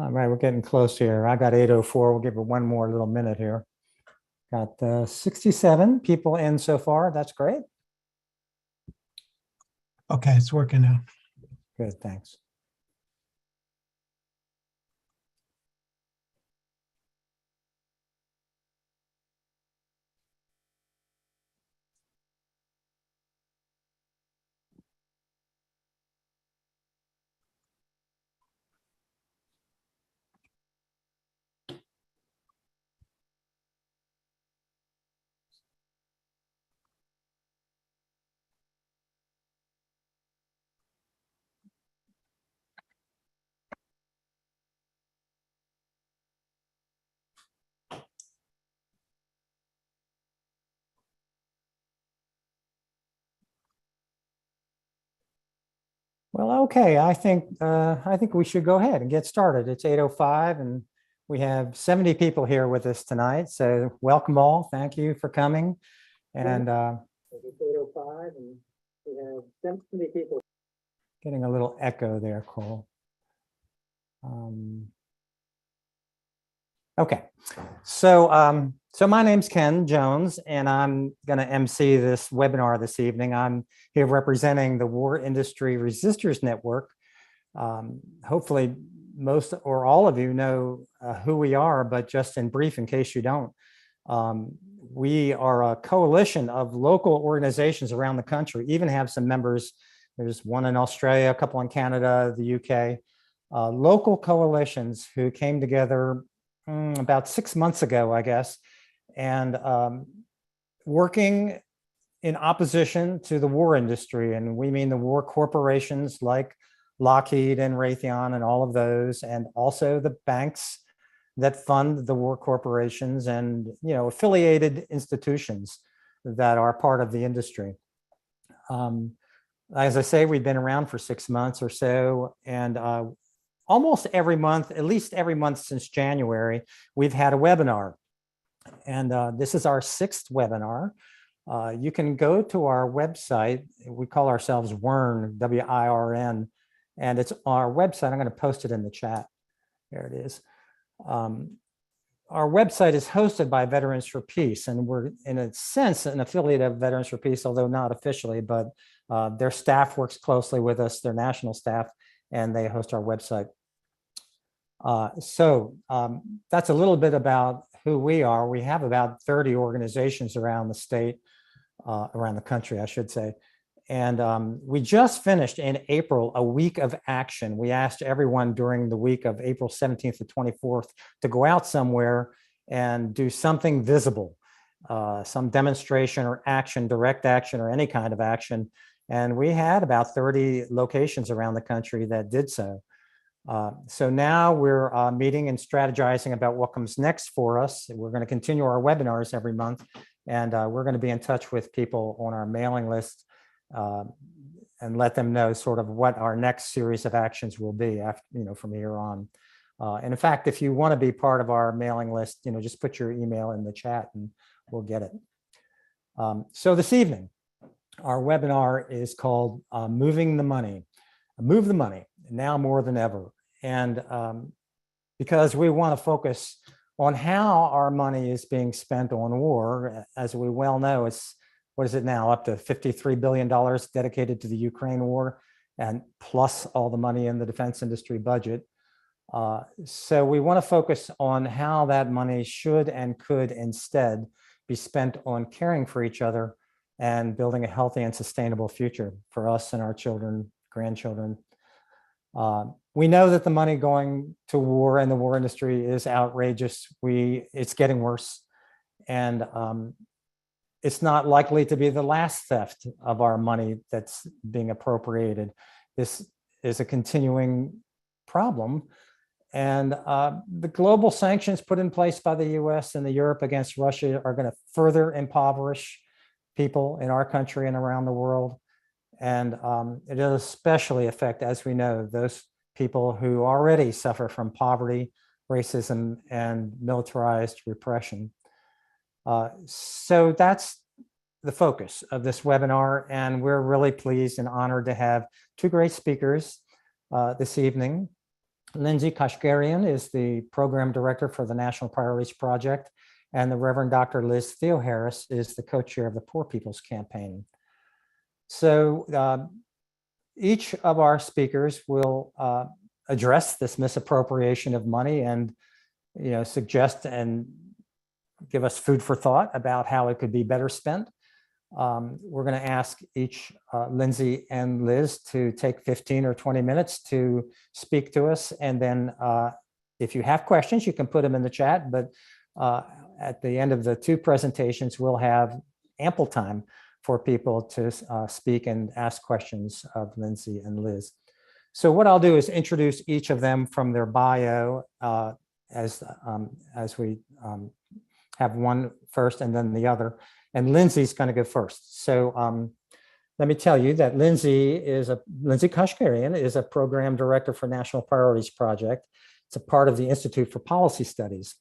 All right, we're getting close here. I got 8:04. We'll give it one more little minute here. Got 67 people in so far. That's great. Okay, it's working now. Good, thanks. Well, okay. I think we should go ahead and get started. It's 8:05, and we have 70 people here with us tonight. So welcome all. Thank you for coming. And it's 8:05, and we have 70 people. Getting a little echo there, Cole. Okay, so my name's Ken Jones, and I'm going to MC this webinar this evening. I'm here representing the War Industry Resistors Network. Hopefully, most or all of you know who we are, but just in brief, in case you don't, we are a coalition of local organizations around the country. Even have some members. There's one in Australia, a couple in Canada, the UK. Local coalitions who came together about 6 months ago, I guess, and working in opposition to the war industry. And we mean the war corporations like Lockheed and Raytheon and all of those, and also the banks that fund the war corporations and, you know, affiliated institutions that are part of the industry. As I say, we've been around for 6 months or so, and almost every month, at least every month since January, we've had a webinar. And this is our 6th webinar. You can go to our website. We call ourselves WIRN, W-I-R-N, and it's our website. I'm going to post it in the chat. There it is. Our website is hosted by Veterans for Peace, and we're, in a sense, an affiliate of Veterans for Peace, although not officially, but their staff works closely with us, their national staff, and they host our website. So that's a little bit about who we are. We have about 30 organizations around the state, around the country, I should say. And we just finished in April a week of action. We asked everyone during the week of April 17th to 24th to go out somewhere and do something visible, some demonstration or action, direct action, or any kind of action. And we had about 30 locations around the country that did so. So now we're meeting and strategizing about what comes next for us. We're going to continue our webinars every month, and we're going to be in touch with people on our mailing list and let them know sort of what our next series of actions will be after, you know, from here on. And in fact, if you want to be part of our mailing list, you know, just put your email in the chat and we'll get it. So this evening, our webinar is called Moving the Money. Move the money now more than ever. And because we want to focus on how our money is being spent on war. As we well know, it's, what is it now, up to $53 billion dedicated to the Ukraine war, and plus all the money in the defense industry budget. So we want to focus on how that money should and could instead be spent on caring for each other and building a healthy and sustainable future for us and our children, grandchildren. We know that the money going to war and the war industry is outrageous. It's getting worse, and it's not likely to be the last theft of our money that's being appropriated. This is a continuing problem, and the global sanctions put in place by the US and the Europe against Russia are going to further impoverish people in our country and around the world. And it will especially affect, as we know, those people who already suffer from poverty, racism, and militarized repression. So that's the focus of this webinar, and we're really pleased and honored to have two great speakers this evening. Lindsay Kashgarian is the program director for the National Priorities Project, and the Reverend Dr. Liz Theoharis is the co-chair of the Poor People's Campaign. So each of our speakers will address this misappropriation of money and suggest and give us food for thought about how it could be better spent. We're going to ask each Lindsay and Liz to take 15 or 20 minutes to speak to us. And then if you have questions, you can put them in the chat. But at the end of the two presentations, we'll have ample time for people to speak and ask questions of Lindsay and Liz. So what I'll do is introduce each of them from their bio as we have one first and then the other. And Lindsay's going to go first. So let me tell you that Lindsay Kashgarian is a program director for National Priorities Project. It's a part of the Institute for Policy Studies.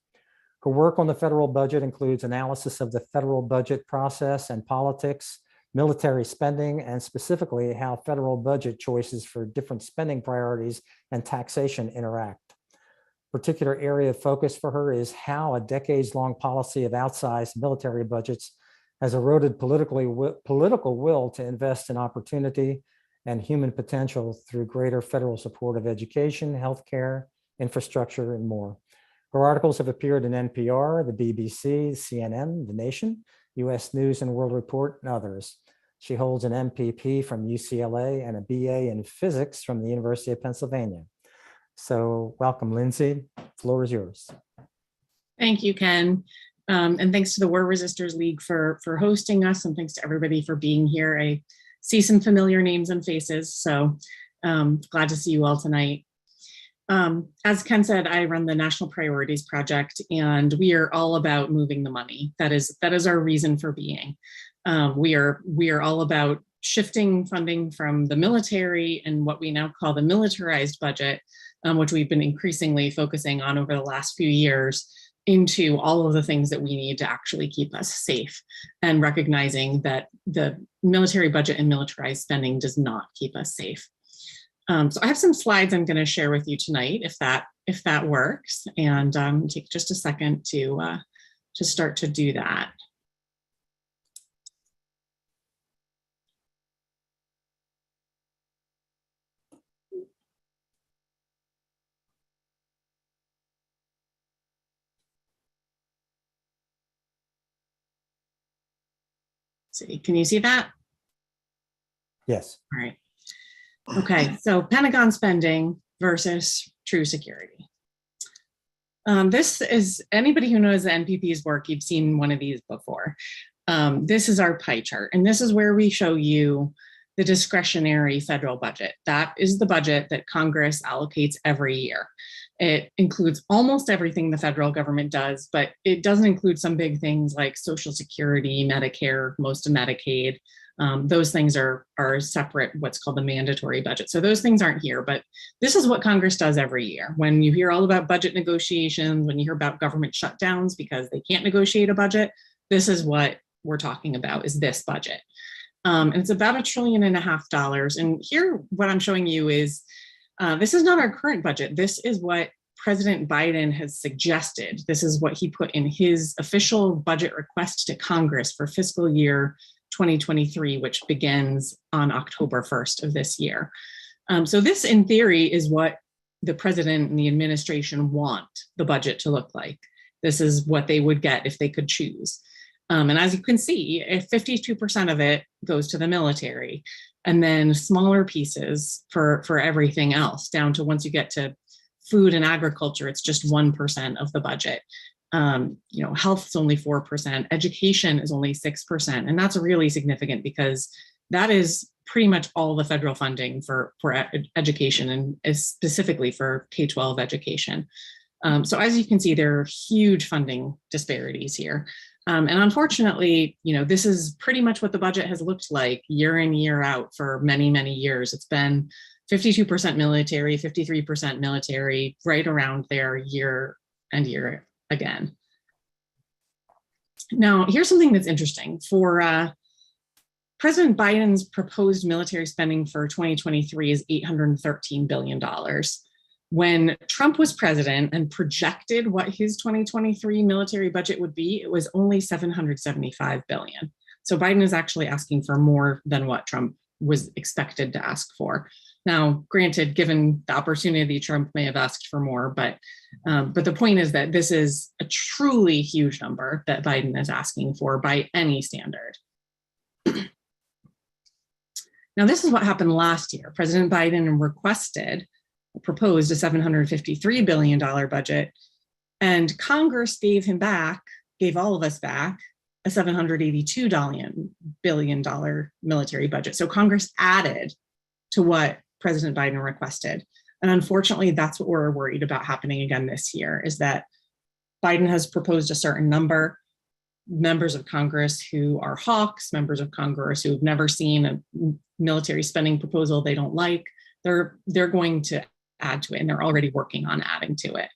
Her work on the federal budget includes analysis of the federal budget process and politics, military spending, and specifically how federal budget choices for different spending priorities and taxation interact. Particular area of focus for her is how a decades-long policy of outsized military budgets has eroded political will to invest in opportunity and human potential through greater federal support of education, healthcare, infrastructure, and more. Her articles have appeared in NPR, the BBC, CNN, The Nation, US News and World Report, and others. She holds an MPP from UCLA and a BA in physics from the University of Pennsylvania. So welcome, Lindsay. The floor is yours. Thank you, Ken. And thanks to the War Resisters League for hosting us, and thanks to everybody for being here. I see some familiar names and faces, so glad to see you all tonight. As Ken said, I run the National Priorities Project, and we are all about moving the money. That is our reason for being. We are all about shifting funding from the military and what we now call the militarized budget, which we've been increasingly focusing on over the last few years, into all of the things that we need to actually keep us safe, and recognizing that the military budget and militarized spending does not keep us safe. So I have some slides I'm going to share with you tonight, if that works, and take just a second to start to do that. See, can you see that? Yes. All right. Okay, so Pentagon spending versus true security. This is, anybody who knows the NPP's work, you've seen one of these before. This is our pie chart, and this is where we show you the discretionary federal budget. That is the budget that Congress allocates every year. It includes almost everything the federal government does, but it doesn't include some big things like Social Security, Medicare, most of Medicaid. Those things are separate, what's called the mandatory budget. So those things aren't here, but this is what Congress does every year. When you hear all about budget negotiations, when you hear about government shutdowns because they can't negotiate a budget, this is what we're talking about, is this budget. And it's about $1.5 trillion. And here, what I'm showing you is, this is not our current budget. This is what President Biden has suggested. This is what he put in his official budget request to Congress for fiscal year 2023, which begins on October 1st of this year. So this, in theory, is what the president and the administration want the budget to look like. This is what they would get if they could choose. And as you can see, if 52% of it goes to the military, and then smaller pieces for everything else, down to, once you get to food and agriculture, it's just 1% of the budget. Health is only 4%, education is only 6. And that's really significant because that is pretty much all the federal funding for education, and specifically for K-12 education. So as you can see, there are huge funding disparities here. And unfortunately, this is pretty much what the budget has looked like year in, year out for many, many years. It's been 52% military, 53% military, right around there year and year again. Now, here's something that's interesting. For President Biden's proposed military spending for 2023 is $813 billion. When Trump was president and projected what his 2023 military budget would be, it was only $775 billion. So Biden is actually asking for more than what Trump was expected to ask for. Now, granted, given the opportunity, Trump may have asked for more, but the point is that this is a truly huge number that Biden is asking for by any standard. Now, this is what happened last year. President Biden proposed a $753 billion budget, and Congress gave all of us back a $782 billion military budget. So Congress added to what President Biden requested. And unfortunately, that's what we're worried about happening again this year, is that Biden has proposed a certain number. Members of Congress who are hawks, members of Congress who have never seen a military spending proposal they don't like, they're going to add to it, and they're already working on adding to it.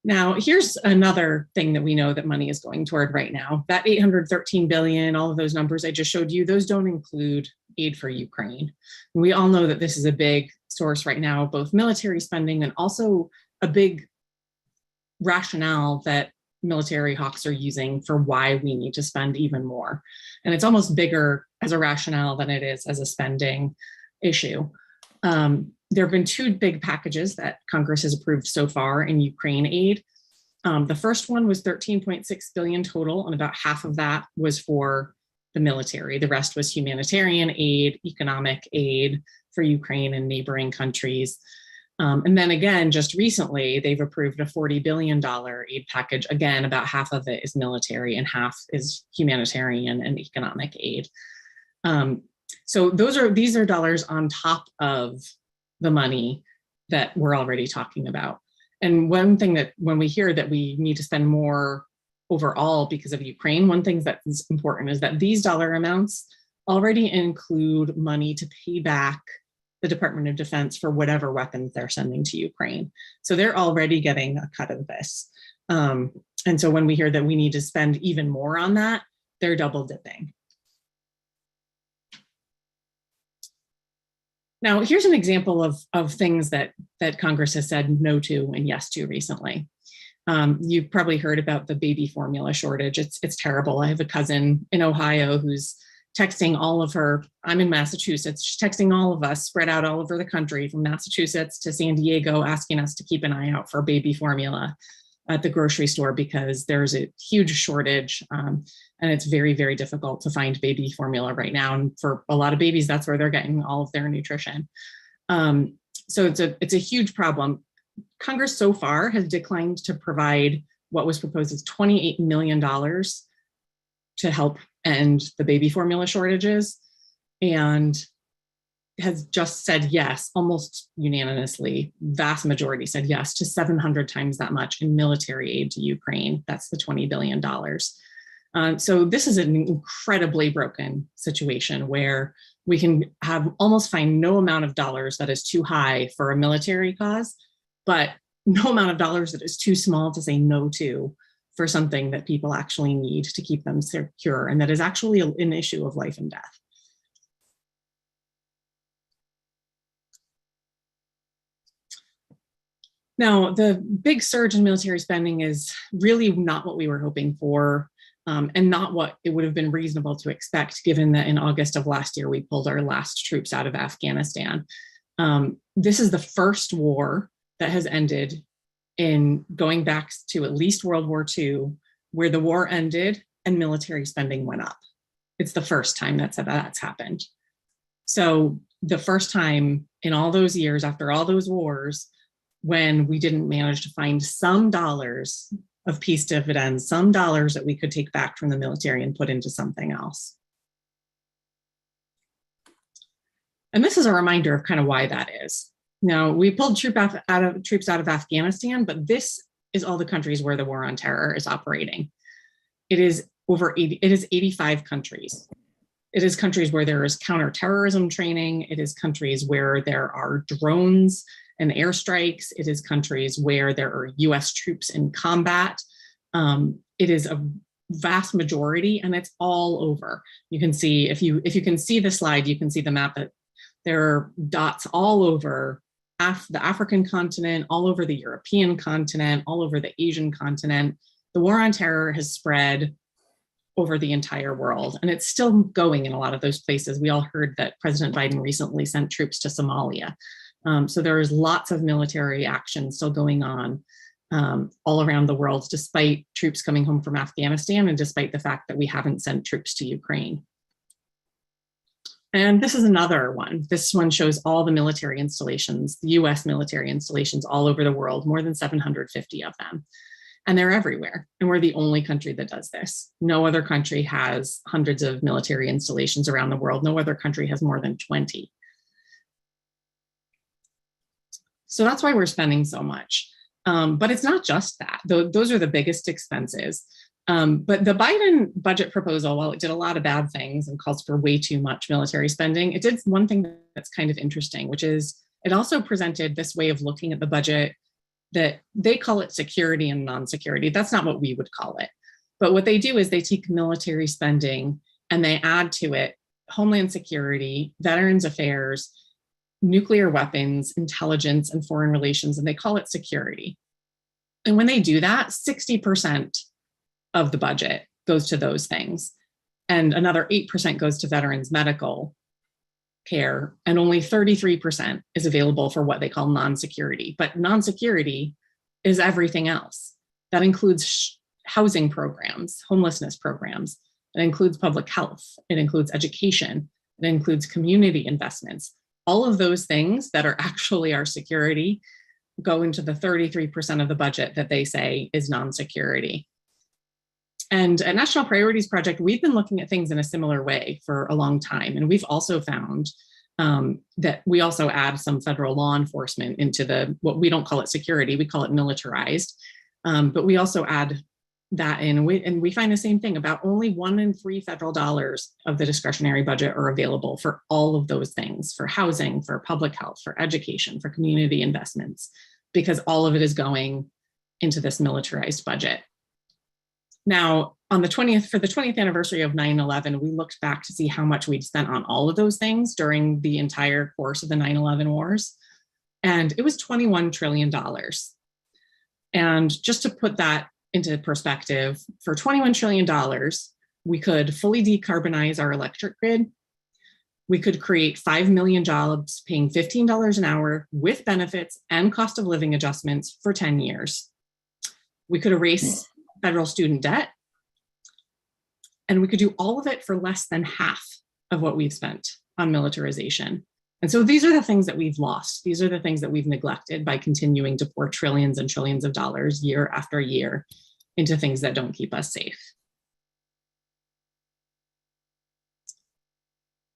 Now, here's another thing that we know that money is going toward right now. That $813 billion, all of those numbers I just showed you, those don't include aid for Ukraine. And we all know that this is a big source right now, both military spending and also a big rationale that military hawks are using for why we need to spend even more. And it's almost bigger as a rationale than it is as a spending issue. There have been two big packages that Congress has approved so far in Ukraine aid. The first one was $13.6 billion total, and about half of that was for the military. The rest was humanitarian aid, economic aid for Ukraine and neighboring countries. And then again, just recently, they've approved a $40 billion aid package. Again, about half of it is military and half is humanitarian and economic aid. So these are dollars on top of the money that we're already talking about. And one thing that when we hear that we need to spend more overall because of Ukraine, one thing that's important is that these dollar amounts already include money to pay back the Department of Defense for whatever weapons they're sending to Ukraine. So they're already getting a cut of this. And so when we hear that we need to spend even more on that, they're double dipping. Now, here's an example of things that Congress has said no to and yes to recently. You've probably heard about the baby formula shortage. It's terrible. I have a cousin in Ohio who's texting all of her, I'm in Massachusetts, she's texting all of us spread out all over the country from Massachusetts to San Diego, asking us to keep an eye out for baby formula at the grocery store because there's a huge shortage and it's very, very difficult to find baby formula right now. And for a lot of babies, that's where they're getting all of their nutrition. So it's a huge problem. Congress so far has declined to provide what was proposed as $28 million to help end the baby formula shortages, and has just said yes, almost unanimously, vast majority said yes to 700 times that much in military aid to Ukraine. That's the $20 billion. So this is an incredibly broken situation where we can almost find no amount of dollars that is too high for a military cause, but no amount of dollars that is too small to say no to for something that people actually need to keep them secure, and that is actually an issue of life and death. Now, the big surge in military spending is really not what we were hoping for, and not what it would have been reasonable to expect, given that in August of last year, we pulled our last troops out of Afghanistan. This is the first war that has ended in going back to at least World War II, where the war ended and military spending went up. It's the first time that's happened. So the first time in all those years, after all those wars, when we didn't manage to find some dollars of peace dividends, some dollars that we could take back from the military and put into something else. And this is a reminder of kind of why that is. Now, we pulled troops out of Afghanistan, but this is all the countries where the war on terror is operating. It is 85 countries. It is countries where there is counterterrorism training. It is countries where there are drones and airstrikes. It is countries where there are US troops in combat. It is a vast majority, and it's all over. You can see, if you can see the slide, you can see the map that There are dots all over the African continent, all over the European continent, all over the Asian continent. The war on terror has spread over the entire world, and it's still going in a lot of those places. We all heard that President Biden recently sent troops to Somalia. So there is lots of military action still going on all around the world, despite troops coming home from Afghanistan and despite the fact that we haven't sent troops to Ukraine. And this is another one. This one shows all the military installations, the US military installations all over the world, more than 750 of them. And they're everywhere. And we're the only country that does this. No other country has hundreds of military installations around the world. No other country has more than 20. So that's why we're spending so much. But it's not just that. Those are the biggest expenses. But the Biden budget proposal, while it did a lot of bad things and calls for way too much military spending, it did one thing that's kind of interesting, which is it also presented this way of looking at the budget that they call it security and non-security. That's not what we would call it. But what they do is they take military spending and they add to it Homeland Security, Veterans Affairs, nuclear weapons, intelligence, and foreign relations, and they call it security. And when they do that, 60% of the budget goes to those things. And another 8% goes to veterans medical care, and only 33% is available for what they call non-security. But non-security is everything else. That includes housing programs, homelessness programs. It includes public health. It includes education. It includes community investments. All of those things that are actually our security go into the 33% of the budget that they say is non-security. And at National Priorities Project, we've been looking at things in a similar way for a long time. And we've also found that we also add some federal law enforcement into what we don't call it security, we call it militarized. But we also add that in, and we find the same thing. About only 1 in 3 federal dollars of the discretionary budget are available for all of those things, for housing, for public health, for education, for community investments, because all of it is going into this militarized budget. Now, for the 20th anniversary of 9/11, we looked back to see how much we'd spent on all of those things during the entire course of the 9/11 wars. And it was $21 trillion. And just to put that into perspective, for $21 trillion, we could fully decarbonize our electric grid. We could create 5 million jobs paying $15 an hour with benefits and cost of living adjustments for 10 years. We could erase federal student debt, and we could do all of it for less than half of what we've spent on militarization. And so these are the things that we've lost. These are the things that we've neglected by continuing to pour trillions and trillions of dollars year after year into things that don't keep us safe.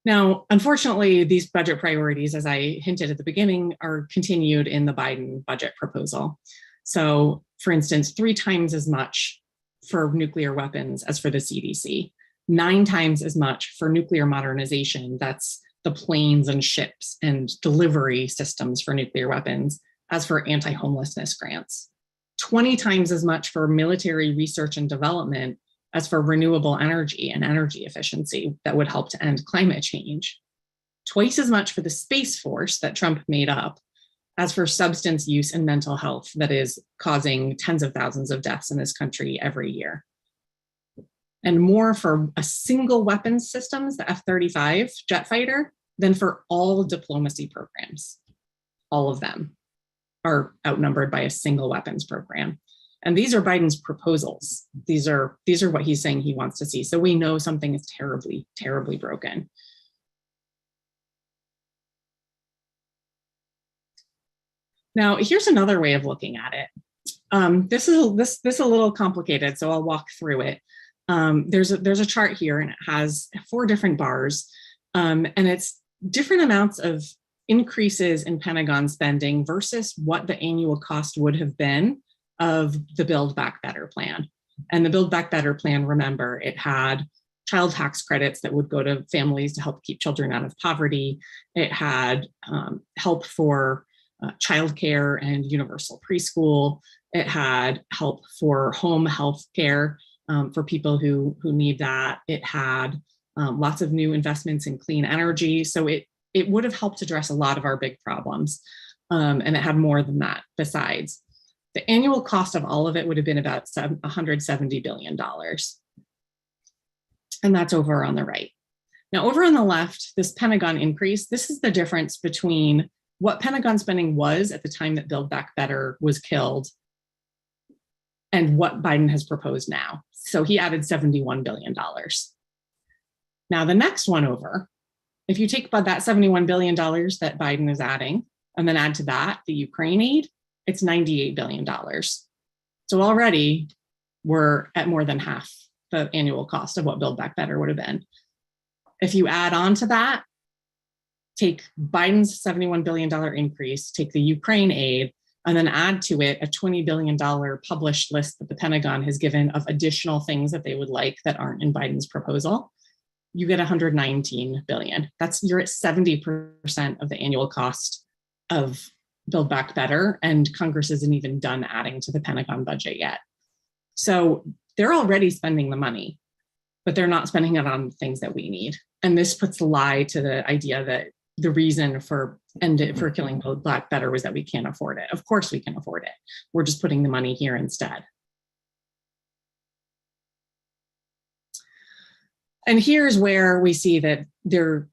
Now, unfortunately, these budget priorities, as I hinted at the beginning, are continued in the Biden budget proposal. So, for instance, 3 times as much for nuclear weapons as for the CDC, 9 times as much for nuclear modernization, that's the planes and ships and delivery systems for nuclear weapons, as for anti-homelessness grants, 20 times as much for military research and development as for renewable energy and energy efficiency that would help to end climate change, twice as much for the Space Force that Trump made up as for substance use and mental health that is causing tens of thousands of deaths in this country every year. And more for a single weapons systems, the F-35 jet fighter, than for all diplomacy programs. All of them are outnumbered by a single weapons program. And these are Biden's proposals. These are what he's saying he wants to see. So we know something is terribly, terribly broken. Now, here's another way of looking at it. This is a little complicated, so I'll walk through it. There's a chart here, and it has 4 different bars, and it's different amounts of increases in Pentagon spending versus what the annual cost would have been of the Build Back Better plan. And the Build Back Better plan, remember, it had child tax credits that would go to families to help keep children out of poverty. It had help for childcare and universal preschool. It had help for home health care for people who need that. It had lots of new investments in clean energy. So it it would have helped address a lot of our big problems. And it had more than that besides. The annual cost of all of it would have been about $170 billion. And that's over on the right. Now, over on the left, this Pentagon increase, this is the difference between what Pentagon spending was at the time that Build Back Better was killed and what Biden has proposed now. So he added $71 billion. Now, the next one over, if you take about that $71 billion that Biden is adding, and then add to that the Ukraine aid, it's $98 billion. So already we're at more than half the annual cost of what Build Back Better would have been. If you add on to that, take Biden's $71 billion increase, take the Ukraine aid, and then add to it a $20 billion published list that the Pentagon has given of additional things that they would like that aren't in Biden's proposal, you get $119 billion. You're at 70% of the annual cost of Build Back Better, and Congress isn't even done adding to the Pentagon budget yet. So they're already spending the money, but they're not spending it on things that we need. And this puts a lie to the idea that the reason for killing Build Back Better was that we can't afford it. Of course we can afford it. We're just putting the money here instead. And here's where we see that there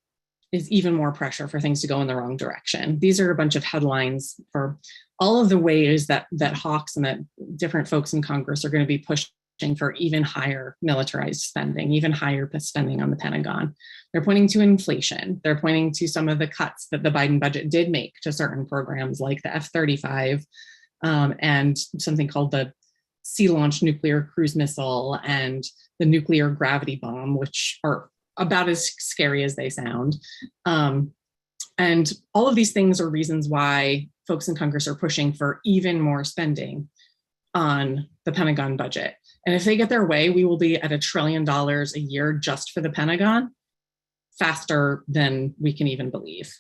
is even more pressure for things to go in the wrong direction. These are a bunch of headlines for all of the ways that hawks and that different folks in Congress are going to be pushing for even higher militarized spending, even higher spending on the Pentagon. They're pointing to inflation. They're pointing to some of the cuts that the Biden budget did make to certain programs like the F-35 and something called the Sea-Launched Nuclear Cruise Missile and the nuclear gravity bomb, which are about as scary as they sound. And all of these things are reasons why folks in Congress are pushing for even more spending on the Pentagon budget. And if they get their way, we will be at $1 trillion a year just for the Pentagon, faster than we can even believe.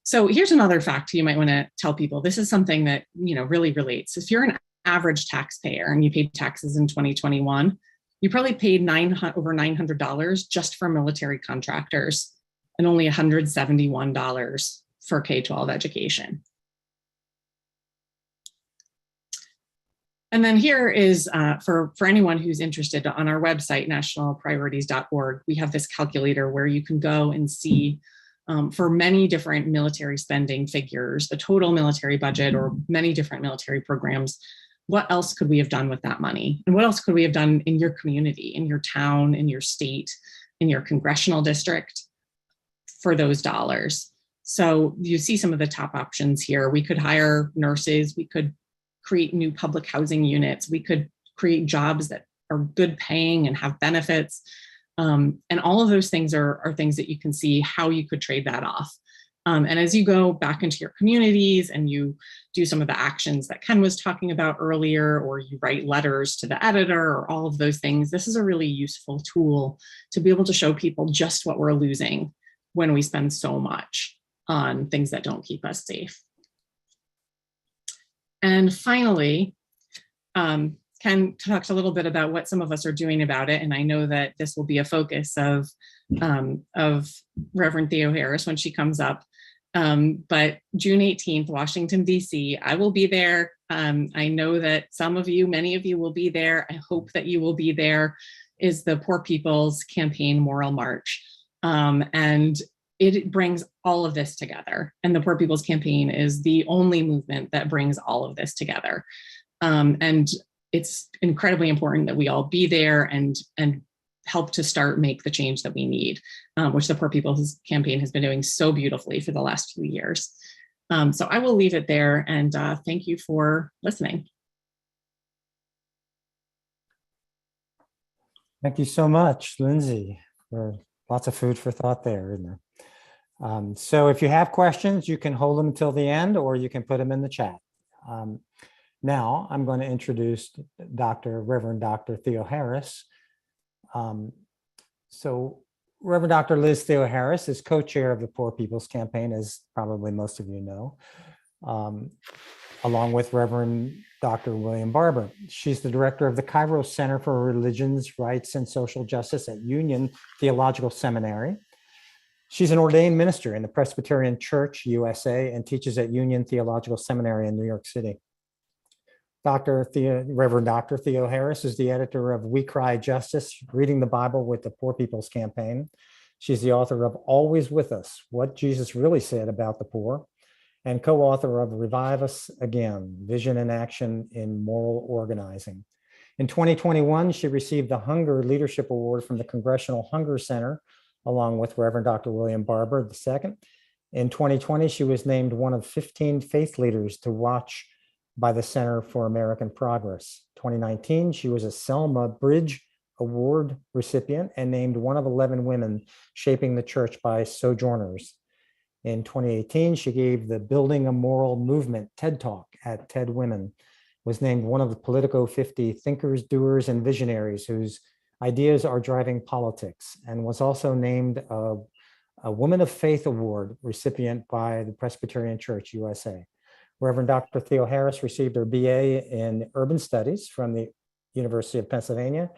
So here's another fact you might want to tell people. This is something that really relates. If you're an average taxpayer and you paid taxes in 2021, you probably paid over $900 just for military contractors and only $171 for K-12 education. And then here is, for anyone who's interested, on our website, nationalpriorities.org, we have this calculator where you can go and see for many different military spending figures, the total military budget or many different military programs, what else could we have done with that money? And what else could we have done in your community, in your town, in your state, in your congressional district for those dollars? So you see some of the top options here. We could hire nurses, we could create new public housing units, we could create jobs that are good paying and have benefits. And all of those things are things that you can see how you could trade that off. And as you go back into your communities and you do some of the actions that Ken was talking about earlier, or you write letters to the editor or all of those things, this is a really useful tool to be able to show people just what we're losing when we spend so much on things that don't keep us safe. And finally, Ken talked a little bit about what some of us are doing about it, and I know that this will be a focus of Reverend Theoharis when she comes up. But June 18th, Washington, D.C., I will be there. I know that many of you will be there. I hope that you will be there, is the Poor People's Campaign Moral March. And it brings all of this together. And the Poor People's Campaign is the only movement that brings all of this together. And it's incredibly important that we all be there and help to make the change that we need, which the Poor People's Campaign has been doing so beautifully for the last few years. So I will leave it there, and thank you for listening. Thank you so much, Lindsay, for lots of food for thought there, isn't there? So if you have questions, you can hold them until the end, or you can put them in the chat. Now I'm going to introduce Reverend Dr. Theoharis. So Reverend Dr. Liz Theoharis is co-chair of the Poor People's Campaign, as probably most of you know, along with Reverend Dr. William Barber. She's the director of the Kairos Center for Religions, Rights, and Social Justice at Union Theological Seminary. She's an ordained minister in the Presbyterian Church, USA, and teaches at Union Theological Seminary in New York City. Reverend Dr. Theoharis is the editor of We Cry Justice, Reading the Bible with the Poor People's Campaign. She's the author of Always With Us, What Jesus Really Said About the Poor, and co-author of Revive Us Again, Vision and Action in Moral Organizing. In 2021, she received the Hunger Leadership Award from the Congressional Hunger Center, along with Reverend Dr. William Barber II. In 2020, she was named one of 15 faith leaders to watch by the Center for American Progress. 2019, she was a Selma Bridge Award recipient and named one of 11 women shaping the church by Sojourners. In 2018, she gave the Building a Moral Movement TED Talk at TED Women, was named one of the Politico 50 thinkers, doers, and visionaries whose ideas are driving politics, and was also named a Woman of Faith Award recipient by the Presbyterian Church USA. Reverend Dr. Theoharis received her BA in Urban Studies from the University of Pennsylvania,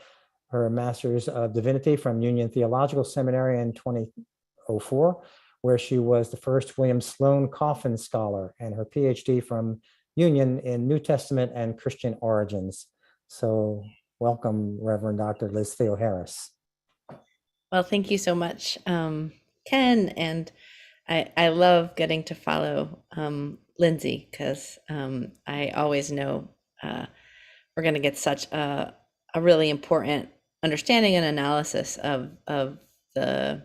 her Master's of Divinity from Union Theological Seminary in 2004, where she was the first William Sloane Coffin Scholar, and her PhD from Union in New Testament and Christian Origins. So welcome, Reverend Dr. Liz Theoharis. Well, thank you so much, Ken. And I love getting to follow Lindsay, because I always know we're going to get such a really important understanding and analysis of the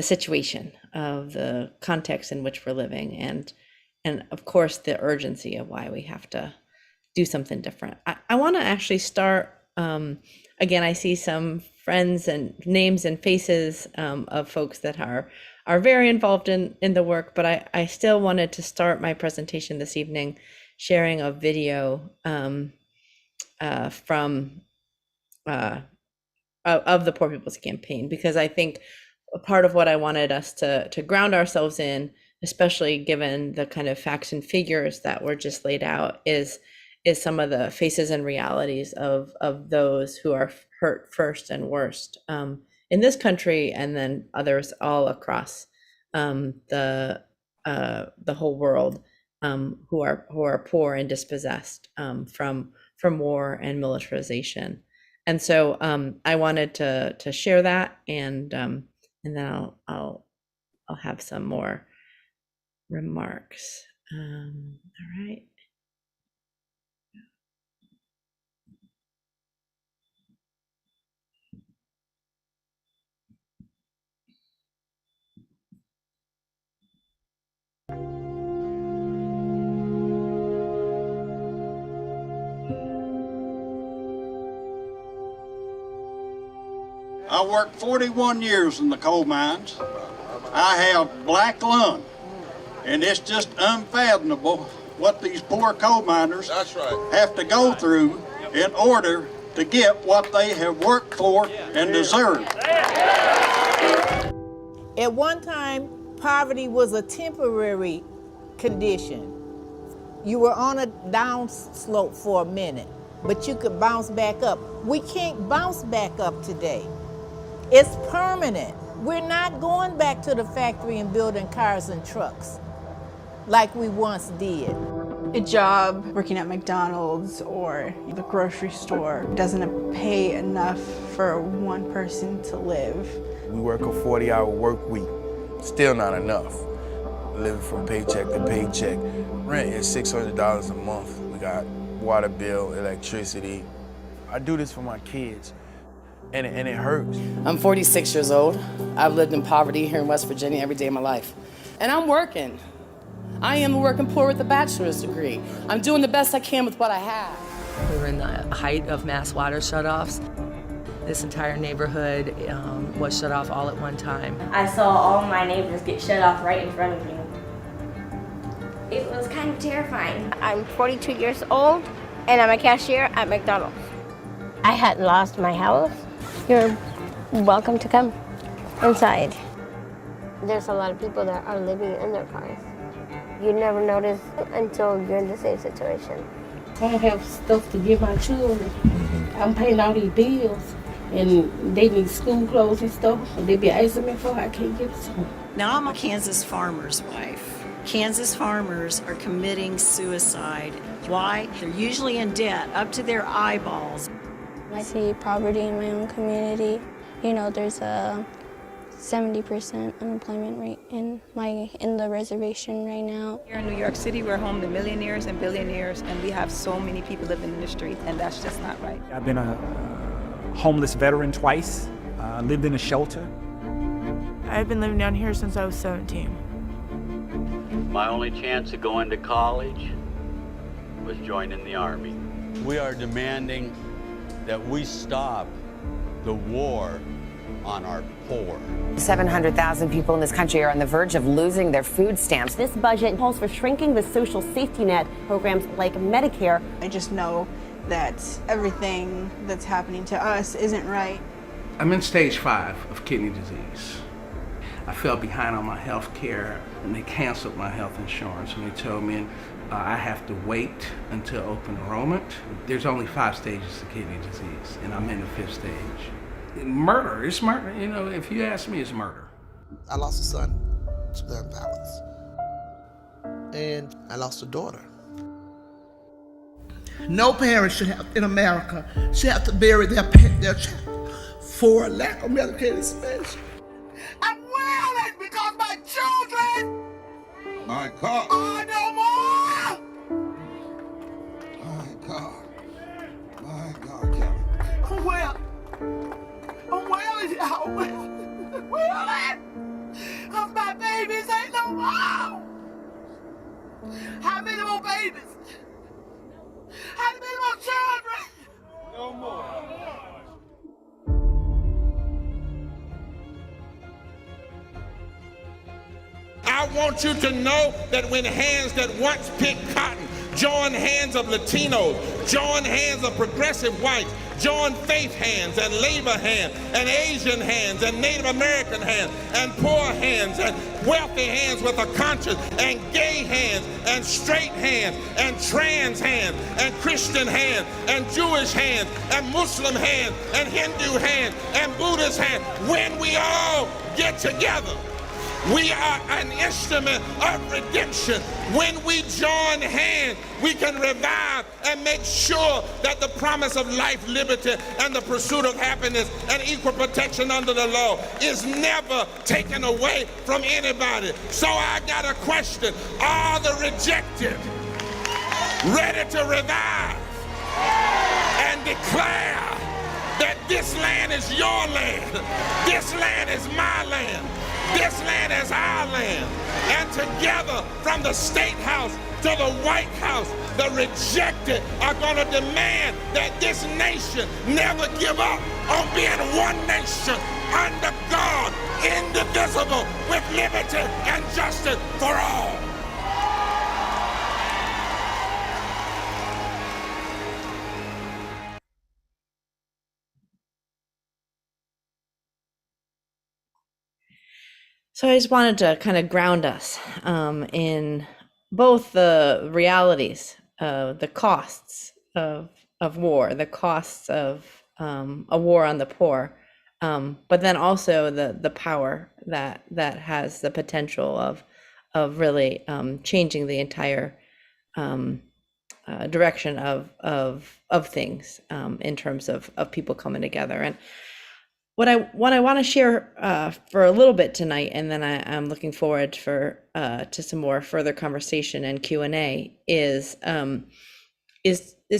situation, of the context in which we're living, and of course the urgency of why we have to do something different. I want to actually start, again, I see some friends and names and faces of folks that are very involved in the work, but I still wanted to start my presentation this evening sharing a video from of the Poor People's Campaign, because I think a part of what I wanted us to ground ourselves in, especially given the kind of facts and figures that were just laid out, is some of the faces and realities of those who are hurt first and worst in this country, and then others all across the whole world, who are poor and dispossessed from war and militarization. And so I wanted to share that, and then I'll have some more remarks. All right. I worked 41 years in the coal mines. I have black lung, and it's just unfathomable what these poor coal miners have to go through in order to get what they have worked for and deserve. At one time, poverty was a temporary condition. You were on a down slope for a minute, but you could bounce back up. We can't bounce back up today. It's permanent. We're not going back to the factory and building cars and trucks like we once did. A job working at McDonald's or the grocery store doesn't pay enough for one person to live. We work a 40-hour work week, still not enough. Living from paycheck to paycheck. Rent is $600 a month. We got water bill, electricity. I do this for my kids. And it hurts. I'm 46 years old. I've lived in poverty here in West Virginia every day of my life. And I'm working. I am working poor with a bachelor's degree. I'm doing the best I can with what I have. We were in the height of mass water shutoffs. This entire neighborhood was shut off all at one time. I saw all my neighbors get shut off right in front of me. It was kind of terrifying. I'm 42 years old and I'm a cashier at McDonald's. I had lost my house. You're welcome to come inside. There's a lot of people that are living in their cars. You never notice until you're in the same situation. I don't have stuff to give my children. I'm paying all these bills, and they need school clothes and stuff. And they be asking me for, I can't give it to them. Now I'm a Kansas farmer's wife. Kansas farmers are committing suicide. Why? They're usually in debt up to their eyeballs. I see poverty in my own community. You know, there's a 70% unemployment rate in the reservation right now. Here in New York City, we're home to millionaires and billionaires, and we have so many people living in the street, and that's just not right. I've been a homeless veteran twice, lived in a shelter. I've been living down here since I was 17. My only chance of going to college was joining the Army. We are demanding that we stop the war on our poor. 700,000 people in this country are on the verge of losing their food stamps. This budget calls for shrinking the social safety net programs like Medicare. I just know that everything that's happening to us isn't right. I'm in stage 5 of kidney disease. I fell behind on my health care, and they canceled my health insurance, and they told me I have to wait until open enrollment. There's only 5 stages of kidney disease, and I'm in the 5th stage. Murder, it's murder. You know, if you ask me, it's murder. I lost a son to gun violence, and I lost a daughter. No parent in America should have to bury their child for lack of medicated space. I'm wailing because my children, my God, are no more. My God, Kevin. I'm wailing, y'all. Wailing. Cause my babies ain't no more. How many more babies? How many more children? No more. I want you to know that when hands that once picked cotton join hands of Latinos, join hands of progressive whites, join faith hands and labor hands and Asian hands and Native American hands and poor hands and wealthy hands with a conscience and gay hands and straight hands and trans hands and Christian hands and Jewish hands and Muslim hands and Hindu hands and Buddhist hands. When we all get together, we are an instrument of redemption. When we join hands, we can revive and make sure that the promise of life, liberty, and the pursuit of happiness and equal protection under the law is never taken away from anybody. So I got a question. Are the rejected ready to revive and declare that this land is your land, this land is my land, this land is our land, and together from the State House to the White House, the rejected are going to demand that this nation never give up on being one nation under God, indivisible, with liberty and justice for all. So I just wanted to kind of ground us in both the realities, the costs of war, the costs of a war on the poor, but then also the power that has the potential of really changing the entire direction of things in terms of people coming together. And what I want to share for a little bit tonight, and then I'm looking forward to some more further conversation and Q&A, is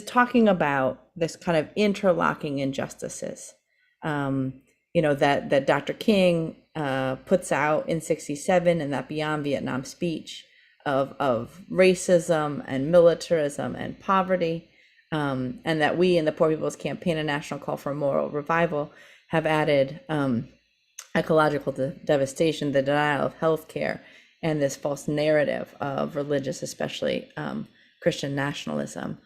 talking about this kind of interlocking injustices, that Dr. King puts out in '67 in that Beyond Vietnam speech of racism and militarism and poverty, and that we in the Poor People's Campaign and National Call for Moral Revival have added ecological devastation, the denial of healthcare, and this false narrative of religious, especially Christian nationalism.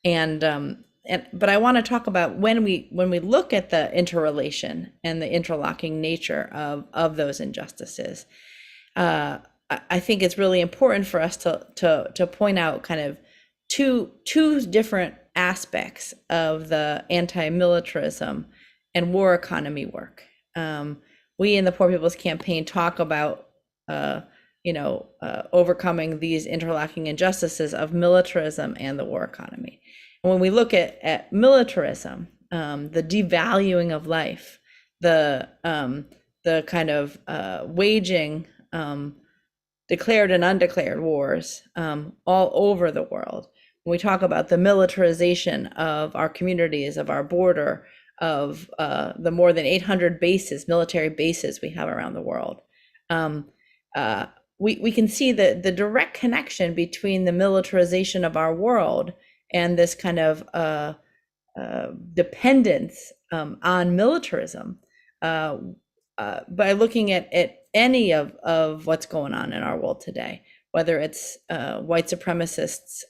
But I want to talk about when we look at the interrelation and the interlocking nature of those injustices. I think it's really important for us to point out kind of two different aspects of the anti-militarism and war economy work. We in the Poor People's Campaign talk about overcoming these interlocking injustices of militarism and the war economy. And when we look at militarism, the devaluing of life, the kind of waging declared and undeclared wars all over the world. When we talk about the militarization of our communities, of our border, of the more than 800 bases, military bases we have around the world, we can see the direct connection between the militarization of our world and this kind of dependence on militarism by looking at any of what's going on in our world today, whether it's white supremacists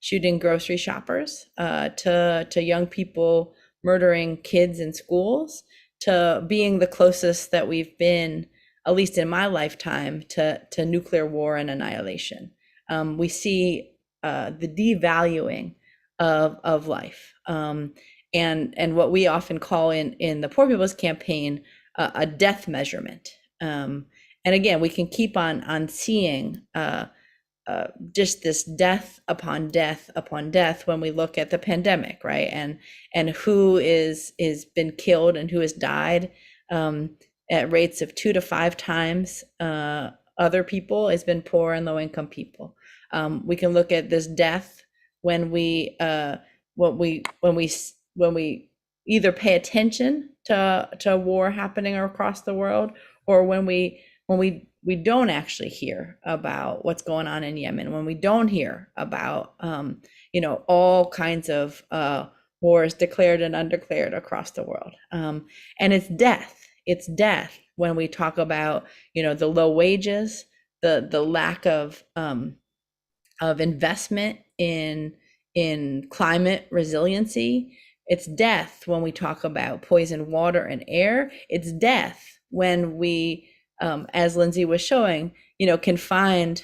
shooting grocery shoppers, to young people murdering kids in schools, to being the closest that we've been, at least in my lifetime, to nuclear war and annihilation. We see the devaluing of life, and what we often call in the Poor People's Campaign a death measurement. And again, we can keep on seeing just this death upon death upon death when we look at the pandemic, right? And who is been killed and who has died at rates of 2 to 5 times other people has been poor and low income people. We can look at this death when we either pay attention to war happening across the world, or when we don't actually hear about what's going on in Yemen, when we don't hear about all kinds of wars declared and undeclared across the world. And it's death when we talk about the low wages, the lack of investment in climate resiliency. It's death when we talk about poisoned water and air. It's death when we, as Lindsay was showing, can find,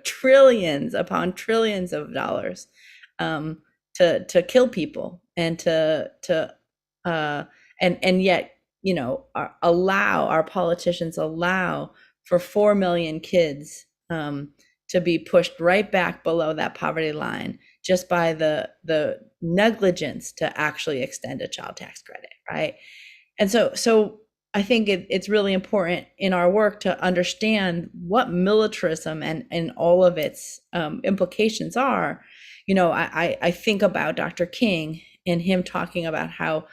trillions upon trillions of dollars to kill people and and yet, our politicians allow for 4 million kids to be pushed right back below that poverty line just by the negligence to actually extend a child tax credit, right? And so I think it's really important in our work to understand what militarism and all of its implications are. I think about Dr. King and him talking about how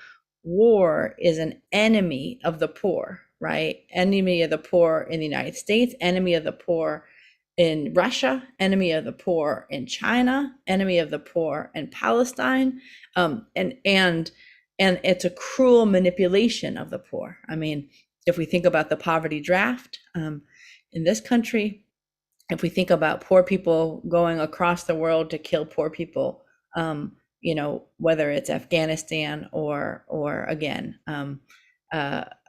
war is an enemy of the poor, right? Enemy of the poor in the United States, enemy of the poor in Russia, enemy of the poor in China, enemy of the poor in Palestine, and it's a cruel manipulation of the poor. I mean, if we think about the poverty draft in this country, if we think about poor people going across the world to kill poor people, whether it's Afghanistan or again,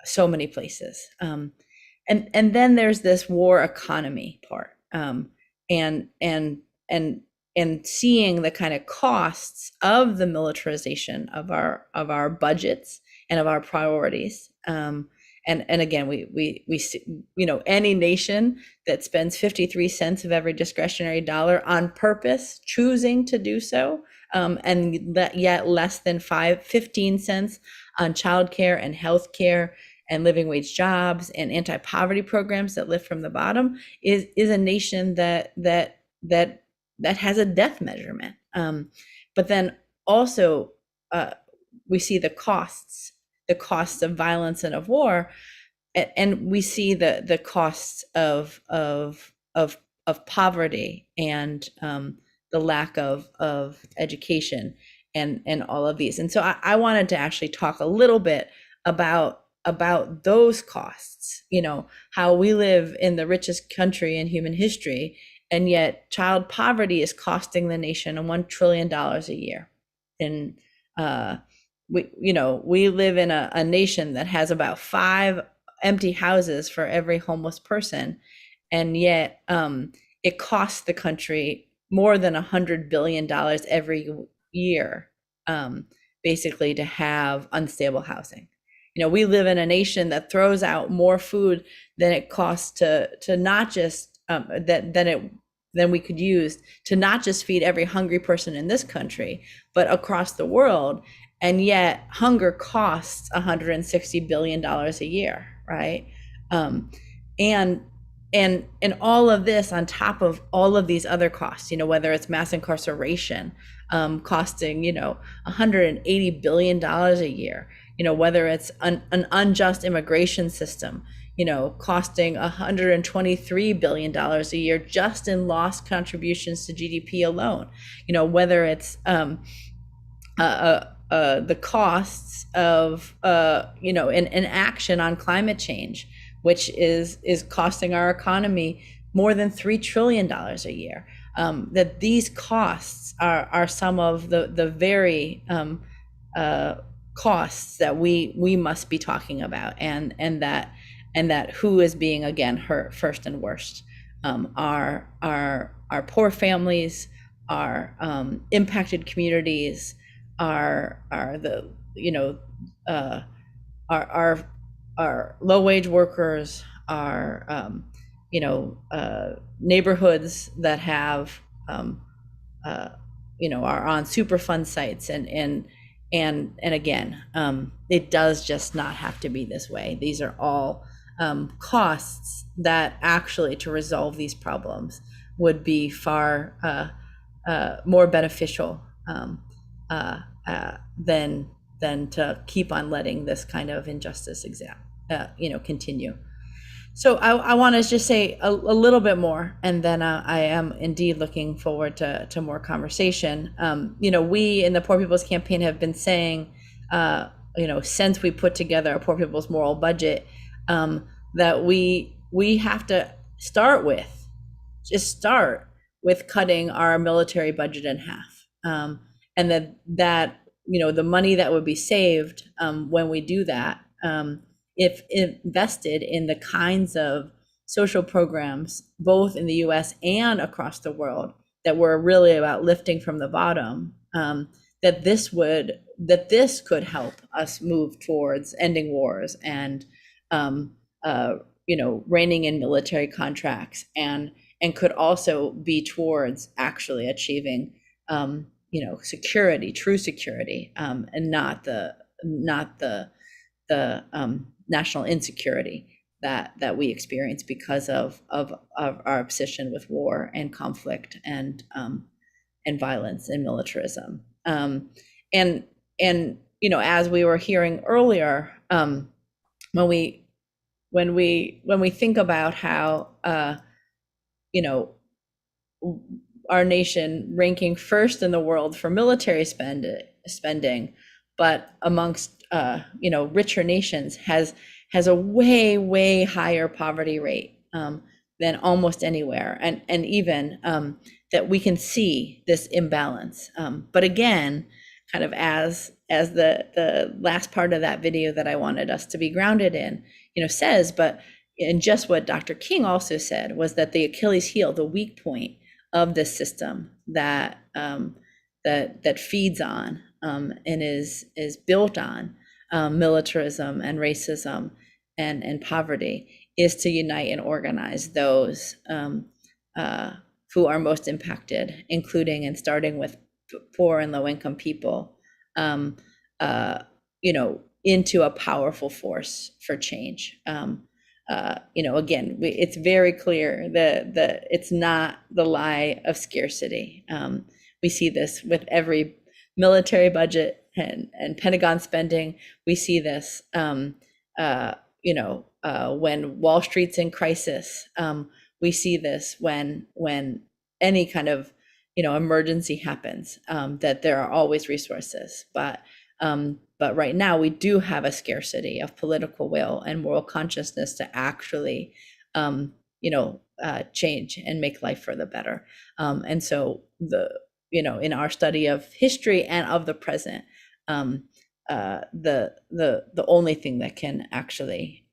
so many places, and then there's this war economy part. And seeing the kind of costs of the militarization of our budgets and of our priorities. And again, we see, any nation that spends 53 cents of every discretionary dollar on purpose, choosing to do so, and yet less than 15 cents on childcare and healthcare and living wage jobs and anti-poverty programs that lift from the bottom is a nation that has a death measurement. But then also we see the costs of violence and of war, and we see the costs of poverty and the lack of education and all of these. And so I wanted to actually talk a little bit about those costs, how we live in the richest country in human history, and yet child poverty is costing the nation $1 trillion a year. And we live in a nation that has about 5 empty houses for every homeless person, and yet it costs the country more than $100 billion every year, basically to have unstable housing. You know, we live in a nation that throws out more food than it costs to not just than we could use to not just feed every hungry person in this country, but across the world. And yet hunger costs $160 billion a year, right? And all of this on top of all of these other costs, you know, whether it's mass incarceration, costing, you know, $180 billion a year, you know, whether it's an unjust immigration system, you know, costing $123 billion a year just in lost contributions to GDP alone, you know, whether it's the costs of, you know, an action on climate change, which is costing our economy more than $3 trillion a year. That these costs are some of the very costs that we must be talking about, and that who is being again hurt first and worst are poor families, are impacted communities, are the, you know, our low wage workers, are you know, neighborhoods that have you know, are on Superfund sites, and again, it does just not have to be this way. These are all costs that actually, to resolve these problems, would be far more beneficial than to keep on letting this kind of injustice you know, continue. So I want to just say a little bit more, and then I am indeed looking forward to more conversation. You know, we in the Poor People's Campaign have been saying, you know, since we put together a Poor People's Moral Budget, that we have to start with cutting our military budget in half, and that you know, the money that would be saved when we do that, if invested in the kinds of social programs, both in the US and across the world, that were really about lifting from the bottom, that this could help us move towards ending wars and you know, reining in military contracts, and could also be towards actually achieving you know, security, true security, and not the national insecurity that we experience because of our obsession with war and conflict and violence and militarism. And you know, as we were hearing earlier, when we think about how you know, our nation ranking first in the world for military spending, but amongst you know, richer nations has a way higher poverty rate than almost anywhere, and even that we can see this imbalance. But again, kind of as the last part of that video that I wanted us to be grounded in, you know, says, but in just what Dr. King also said, was that the Achilles heel, the weak point of this system that that feeds on and is built on militarism and racism and poverty, is to unite and organize those who are most impacted, including and starting with poor and low-income people, you know, into a powerful force for change. You know, again, it's very clear that it's not the lie of scarcity. We see this with every military budget and Pentagon spending. We see this, you know, when Wall Street's in crisis. We see this when any kind of, you know, emergency happens, that there are always resources. But right now we do have a scarcity of political will and moral consciousness to actually, you know, change and make life for the better. And so you know, in our study of history and of the present, the only thing that can actually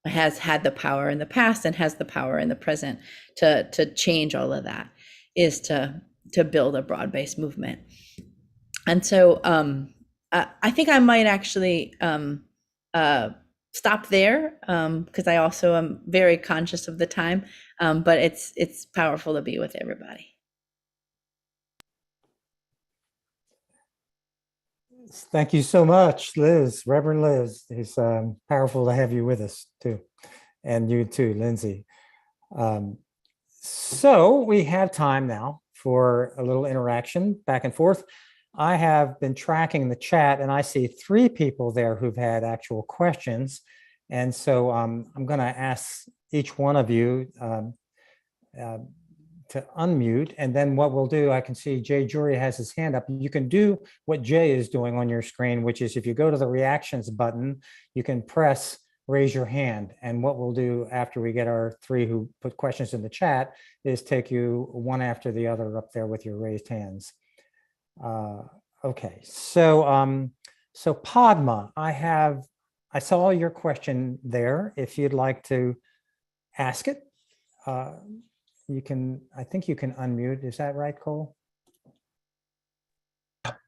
has had the power in the past and has the power in the present to change all of that, is to build a broad-based movement. And so I think I might actually stop there, because I also am very conscious of the time, but it's powerful to be with everybody. Thank you so much, Liz, Reverend Liz. It's powerful to have you with us too. And you too, Lindsay. So we have time now for a little interaction back and forth. I have been tracking the chat and I see 3 people there who've had actual questions. And so I'm going to ask each one of you to unmute, and then what we'll do, I can see Jay Jury has his hand up. You can do what Jay is doing on your screen, which is if you go to the reactions button, you can press raise your hand. And what we'll do after we get our 3 who put questions in the chat is take you one after the other up there with your raised hands. Okay, so so Padma, I saw your question there. If you'd like to ask it, you can, I think you can unmute. Is that right, Cole?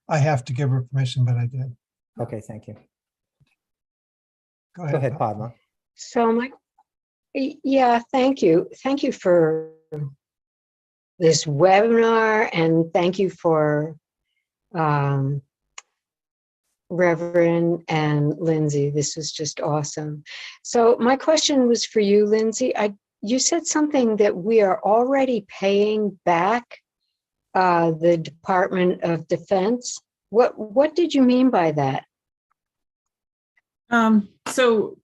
I have to give her permission, but I did. Okay, thank you. Go ahead, Padma. So yeah, thank you. Thank you for this webinar, and thank you for Reverend and Lindsay. This was just awesome. So my question was for you, Lindsay. You said something that we are already paying back the Department of Defense. What did you mean by that? So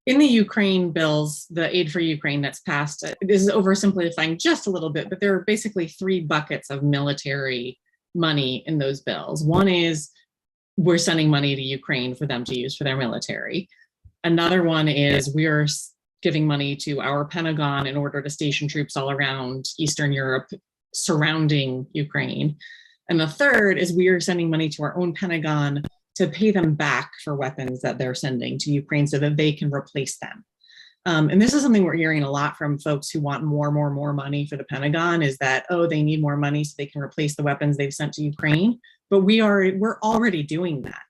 in the Ukraine bills, the aid for Ukraine that's passed, this is oversimplifying just a little bit, but there are basically 3 buckets of military money in those bills. One is we're sending money to Ukraine for them to use for their military. Another one is we're giving money to our Pentagon in order to station troops all around Eastern Europe surrounding Ukraine. And the third is we are sending money to our own Pentagon to pay them back for weapons that they're sending to Ukraine so that they can replace them. And this is something we're hearing a lot from folks who want more money for the Pentagon, is that, oh, they need more money so they can replace the weapons they've sent to Ukraine. But we're already doing that.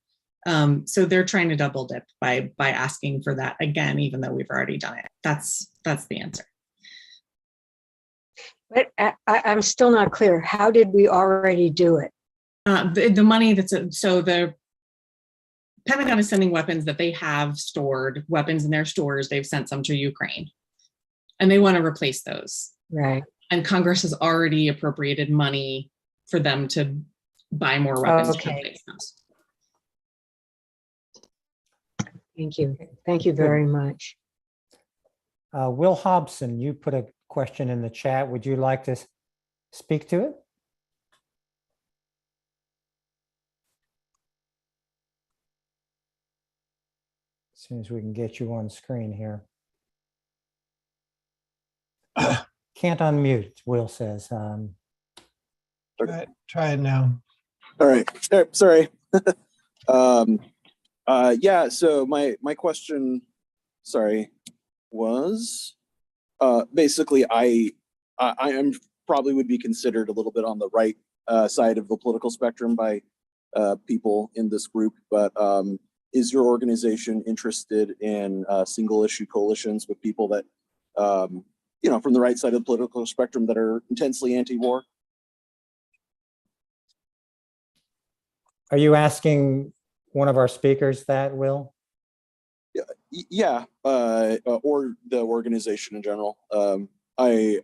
So they're trying to double dip by asking for that again, even though we've already done it. That's the answer. But I'm still not clear. How did we already do it? The money so the Pentagon is sending weapons that they have stored, weapons in their stores. They've sent some to Ukraine, and they want to replace those. Right. And Congress has already appropriated money for them to buy more weapons to replace those. Thank you. Thank you very much. Will Hobson, you put a question in the chat. Would you like to speak to it? As soon as we can get you on screen here. Can't unmute, Will says. Try it now. All right. Sorry. Yeah, so my question, was basically I am probably would be considered a little bit on the right side of the political spectrum by people in this group, but is your organization interested in single issue coalitions with people that, you know, from the right side of the political spectrum that are intensely anti-war? Are you asking one of our speakers that, Will? Yeah, or the organization in general. I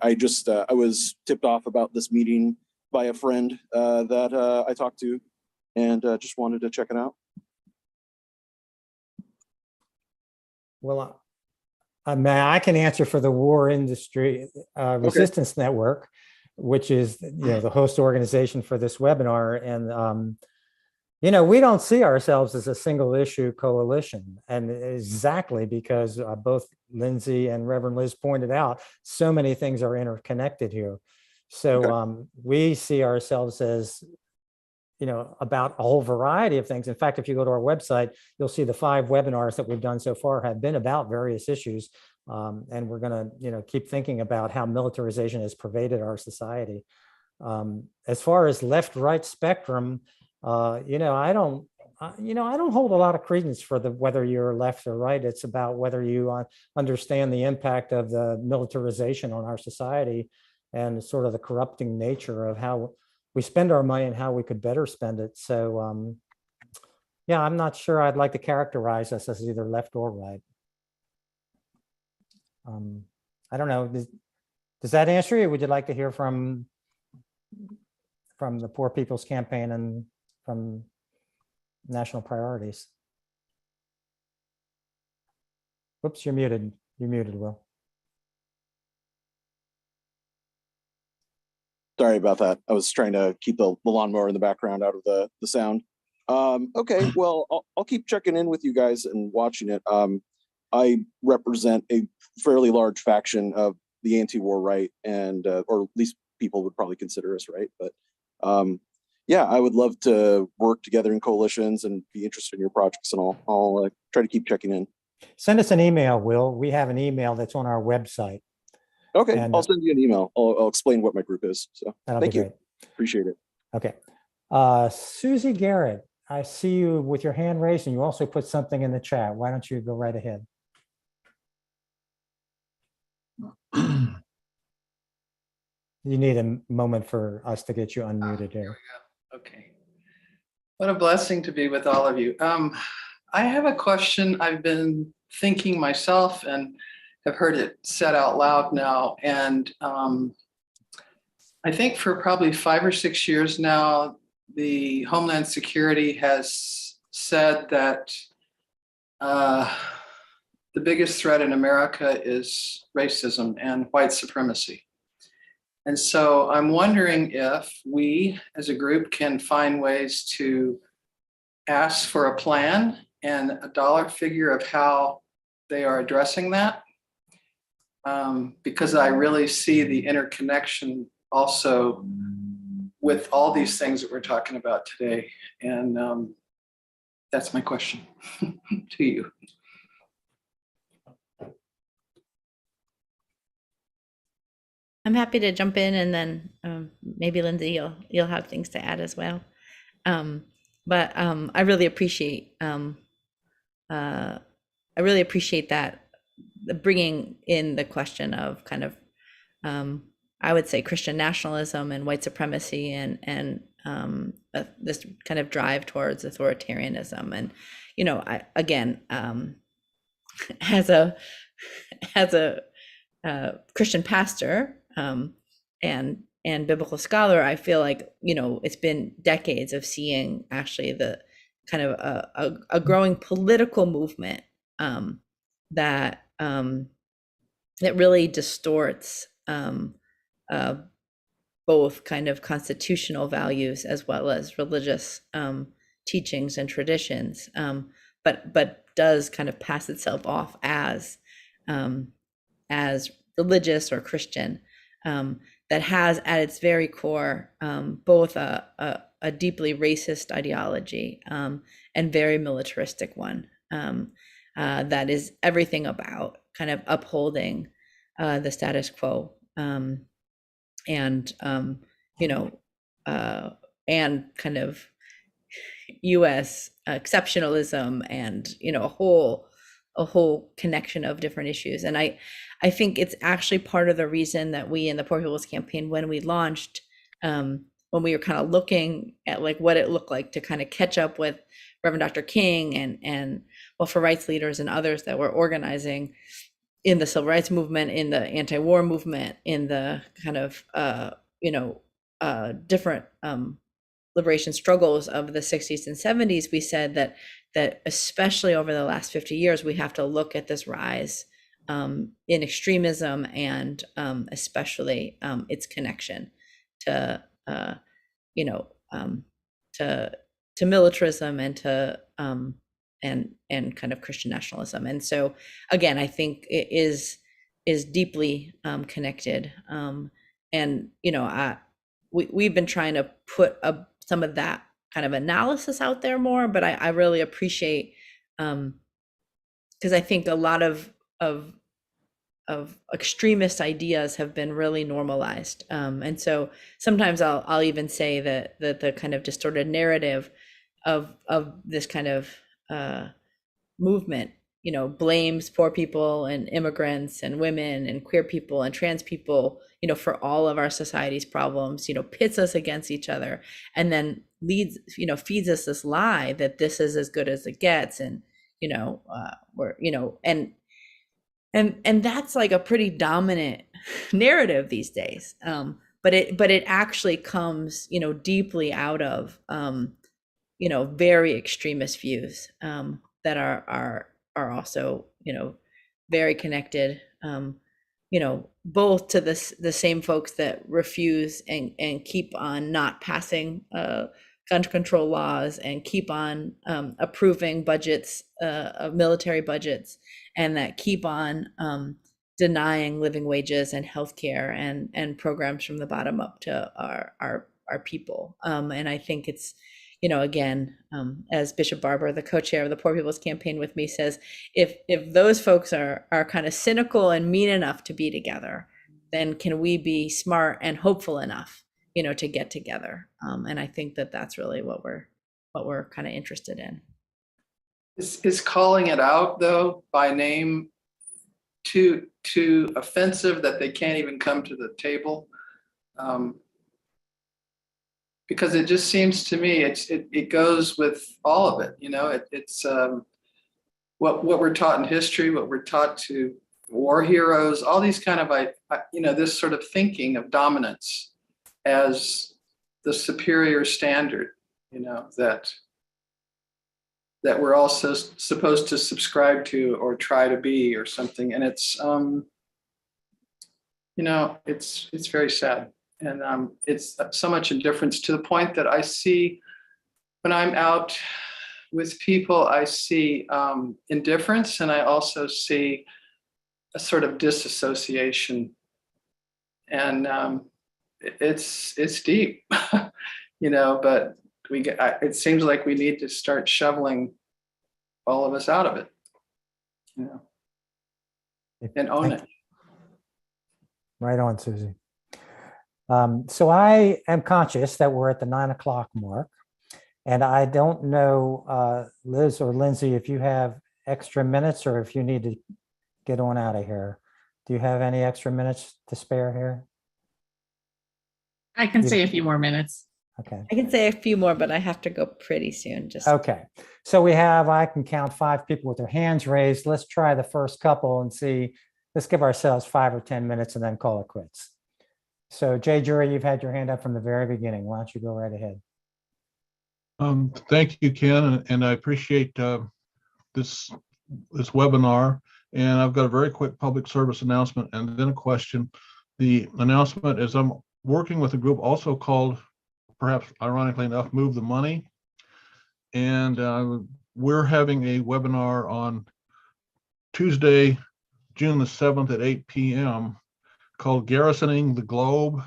was tipped off about this meeting by a friend that I talked to, and just wanted to check it out. Well, I can answer for the War Industry Resistance Network, which is the host organization for this webinar, and we don't see ourselves as a single issue coalition, and exactly because both Lindsay and Reverend Liz pointed out, so many things are interconnected here. So we see ourselves as about a whole variety of things. In fact, if you go to our website, you'll see the 5 webinars that we've done so far have been about various issues. And we're going to, keep thinking about how militarization has pervaded our society. As far as left-right spectrum, I don't hold a lot of credence for whether you're left or right. It's about whether you understand the impact of the militarization on our society and sort of the corrupting nature of how we spend our money and how we could better spend it. So, yeah, I'm not sure I'd like to characterize us as either left or right. I don't know. Does that answer you? Would you like to hear from the Poor People's Campaign and from National Priorities? Whoops, you're muted. You're muted, Will. Sorry about that. I was trying to keep the lawnmower in the background out of the sound. Okay, well, I'll keep checking in with you guys and watching it. I represent a fairly large faction of the anti-war right, and or at least people would probably consider us right. But yeah, I would love to work together in coalitions and be interested in your projects, and I'll try to keep checking in. Send us an email, Will. We have an email that's on our website. Okay, and, I'll send you an email. I'll explain what my group is. So thank you. Great. Appreciate it. Okay. Susie Garrett, I see you with your hand raised, and you also put something in the chat. Why don't you go right ahead? You need a moment for us to get you unmuted here. Okay. What a blessing to be with all of you. I have a question I've been thinking myself and have heard it said out loud now. And I think for probably 5 or 6 years now, the Homeland Security has said that the biggest threat in America is racism and white supremacy. And so I'm wondering if we as a group can find ways to ask for a plan and a dollar figure of how they are addressing that. Because I really see the interconnection also with all these things that we're talking about today. And that's my question to you. I'm happy to jump in, and then maybe Lindsay, you'll have things to add as well. But I really appreciate that, the bringing in the question of kind of I would say Christian nationalism and white supremacy and this kind of drive towards authoritarianism. And I, again, as a Christian pastor and biblical scholar, I feel like it's been decades of seeing actually the kind of a growing political movement that really distorts both kind of constitutional values as well as religious teachings and traditions, but does kind of pass itself off as religious or Christian, that has at its very core both a deeply racist ideology and very militaristic one, that is everything about kind of upholding the status quo, and and kind of U.S. exceptionalism, and a whole connection of different issues. And I think it's actually part of the reason that we in the Poor People's Campaign, when we launched, when we were kind of looking at like what it looked like to kind of catch up with Reverend Dr. King and welfare rights leaders and others that were organizing in the civil rights movement, in the anti-war movement, in the kind of different liberation struggles of the 60s and 70s, we said that especially over the last 50 years, we have to look at this rise in extremism and especially its connection to militarism and to and kind of Christian nationalism. And so again, I think it is deeply connected. And we've been trying to put some of that kind of analysis out there more, but I really appreciate, because I think a lot of extremist ideas have been really normalized. And so sometimes I'll even say that the kind of distorted narrative of this kind of movement, blames poor people and immigrants and women and queer people and trans people, for all of our society's problems, pits us against each other, and then feeds us this lie that this is as good as it gets. And, we're, and that's like a pretty dominant narrative these days. But it actually comes, deeply out of, very extremist views that are also, very connected, both to the same folks that refuse and keep on not passing gun control laws and keep on approving budgets, of military budgets, and that keep on denying living wages and healthcare and programs from the bottom up to our people. And I think it's, again, as Bishop Barber, the co-chair of the Poor People's Campaign with me, says, if those folks are kind of cynical and mean enough to be together, then can we be smart and hopeful enough, to get together? And I think that's really what we're kind of interested in. Is calling it out, though, by name too offensive that they can't even come to the table? Because it just seems to me it goes with all of it. It's what we're taught in history, what we're taught to war heroes, all these kind of this sort of thinking of dominance as the superior standard, that we're also supposed to subscribe to or try to be or something. And it's it's very sad. And it's so much indifference, to the point that I see when I'm out with people, I see indifference, and I also see a sort of disassociation. And it's deep, but it seems like we need to start shoveling all of us out of it, and own it. Right on, Susie. So I am conscious that we're at the 9 o'clock mark, and I don't know, Liz or Lindsay, if you have extra minutes or if you need to get on out of here. Do you have any extra minutes to spare here? I can say a few more minutes. Okay. I can say a few more, but I have to go pretty soon. Okay. So I can count 5 people with their hands raised. Let's try the first couple and see. Let's give ourselves 5 or 10 minutes and then call it quits. So Jay Jury, you've had your hand up from the very beginning. Why don't you go right ahead? Thank you, Ken, and I appreciate this webinar. And I've got a very quick public service announcement and then a question. The announcement is I'm working with a group also called, perhaps ironically enough, Move the Money. And we're having a webinar on Tuesday, June the 7th at 8 p.m. called Garrisoning the Globe.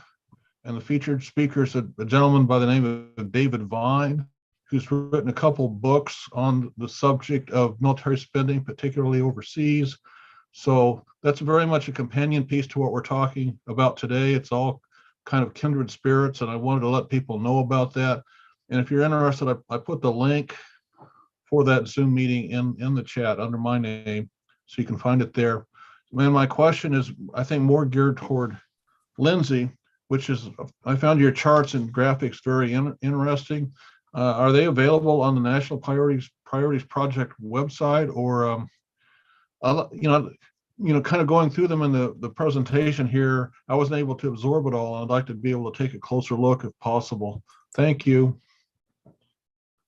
And the featured speaker is a gentleman by the name of David Vine, who's written a couple books on the subject of military spending, particularly overseas. So that's very much a companion piece to what we're talking about today. It's all kind of kindred spirits, and I wanted to let people know about that. And if you're interested, I put the link for that Zoom meeting in the chat under my name, so you can find it there. And my question is, I think, more geared toward Lindsay, which is, I found your charts and graphics very interesting. Are they available on the National Priorities Project website, or kind of going through them in the presentation here, I wasn't able to absorb it all. I'd like to be able to take a closer look if possible. Thank you.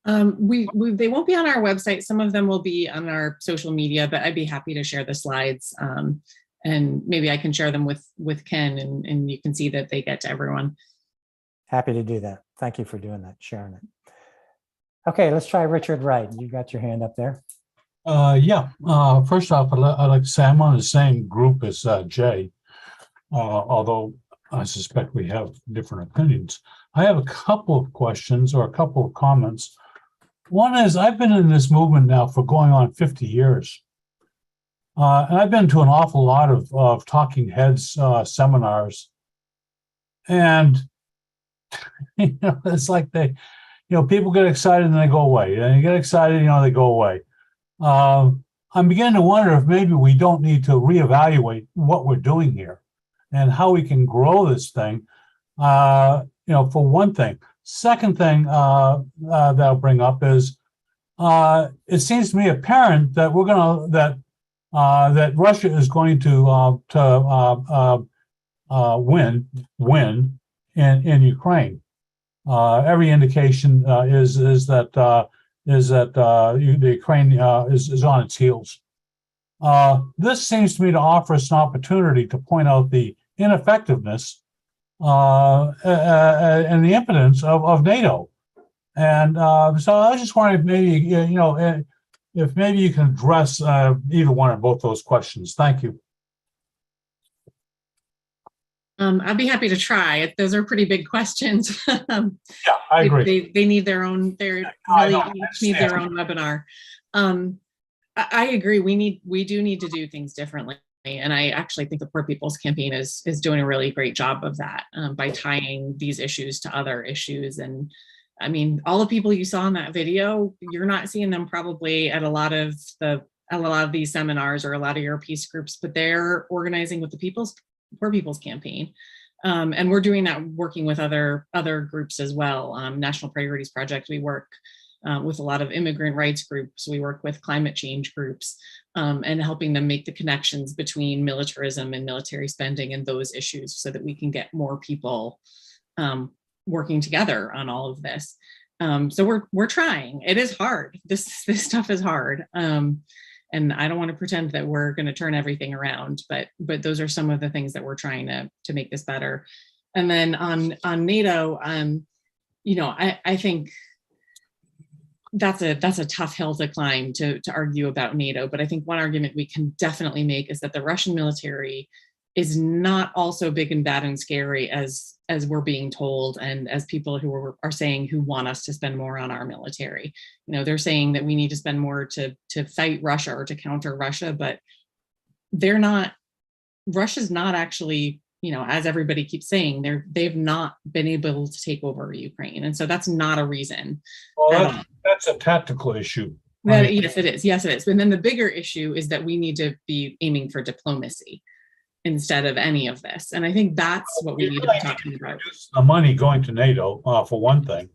They won't be on our website. Some of them will be on our social media, but I'd be happy to share the slides. And maybe I can share them with Ken, and you can see that they get to everyone. Happy to do that. Thank you for doing that, sharing it. Okay, let's try Richard Wright. You got your hand up there. Yeah. First off, I'd like to say I'm on the same group as Jay, although I suspect we have different opinions. I have a couple of questions or a couple of comments. One is, I've been in this movement now for going on 50 years. And I've been to an awful lot of talking heads seminars. And, it's like people get excited and they go away. And you get excited, they go away. I'm beginning to wonder if maybe we don't need to reevaluate what we're doing here and how we can grow this thing, for one thing. Second thing that I'll bring up is, it seems to me apparent that that Russia is going to win in Ukraine. Every indication is that the Ukraine is on its heels. This seems to me to offer us an opportunity to point out the ineffectiveness and the impotence of NATO. And so I was just wondering if maybe, if maybe you can address either one or both those questions. Thank you. I'd be happy to try. Those are pretty big questions. Yeah, I agree. They need their own. They really need their own webinar. I agree. We do need to do things differently, and I actually think the Poor People's Campaign is doing a really great job of that by tying these issues to other issues. And I mean, all the people you saw in that video, you're not seeing them probably at a lot of these seminars or a lot of your peace groups, but they're organizing with the Poor People's Campaign. And we're doing that working with other groups as well. National Priorities Project, we work with a lot of immigrant rights groups. We work with climate change groups and helping them make the connections between militarism and military spending and those issues so that we can get more people working together on all of this. So we're trying. It is hard. This stuff is hard. And I don't want to pretend that we're going to turn everything around, but those are some of the things that we're trying to make this better. And then on NATO, I think that's a tough hill to climb to argue about NATO. But I think one argument we can definitely make is that the Russian military is not also big and bad and scary as we're being told, and as people who are saying who want us to spend more on our military. They're saying that we need to spend more to fight Russia or to counter Russia, but Russia's not actually, as everybody keeps saying, they've not been able to take over Ukraine. And so that's not a reason. Well, that's a tactical issue. Yes, it is. Yes, it is. And then the bigger issue is that we need to be aiming for diplomacy instead of any of this. And I think that's what we need to be talking about. The money going to NATO, for one thing.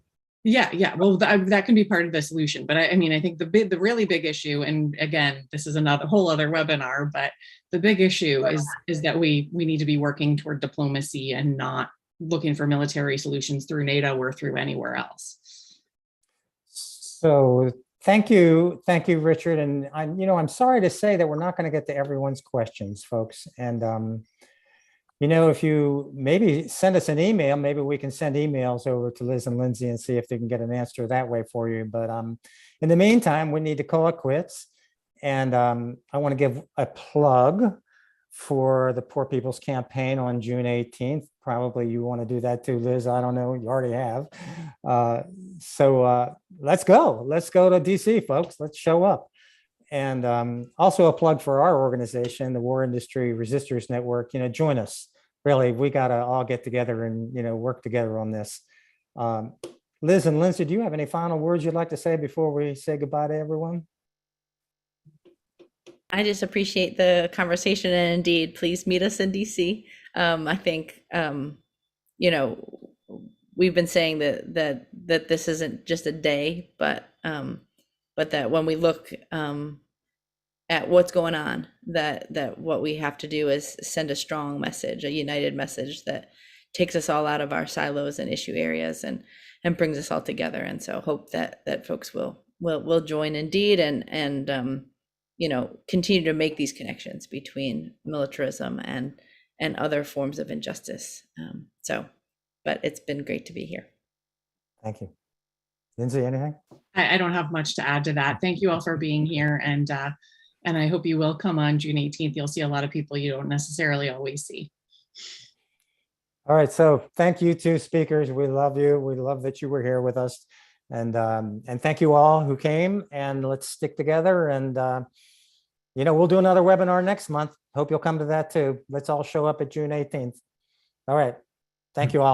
Yeah. Well, that can be part of the solution. But I think the really big issue, and again, this is another whole other webinar, but the big issue is that we need to be working toward diplomacy and not looking for military solutions through NATO or through anywhere else. So thank you, Richard. And I'm sorry to say that we're not going to get to everyone's questions, folks. And if you maybe send us an email, maybe we can send emails over to Liz and Lindsay and see if they can get an answer that way for you. But in the meantime, we need to call it quits. And I want to give a plug for the Poor People's Campaign on June 18th. Probably you want to do that too, Liz. I don't know. You already have. So let's go. Let's go to DC, folks. Let's show up. And also a plug for our organization, the War Industry Resistors Network. Join us. Really, we got to all get together and work together on this. Liz and Lindsay, do you have any final words you'd like to say before we say goodbye to everyone? I just appreciate the conversation, and indeed, please meet us in DC. I think we've been saying that this isn't just a day, but that when we look at what's going on, that what we have to do is send a strong message, a united message that takes us all out of our silos and issue areas and brings us all together. And so hope that folks will join indeed and continue to make these connections between militarism and other forms of injustice. But it's been great to be here. Thank you. Lindsay, anything? I don't have much to add to that. Thank you all for being here. And I hope you will come on June 18th. You'll see a lot of people you don't necessarily always see. All right, so thank you two speakers. We love you. We love that you were here with us. And thank you all who came, and let's stick together. And, we'll do another webinar next month. Hope you'll come to that too. Let's all show up at June 18th. All right. Thank you all.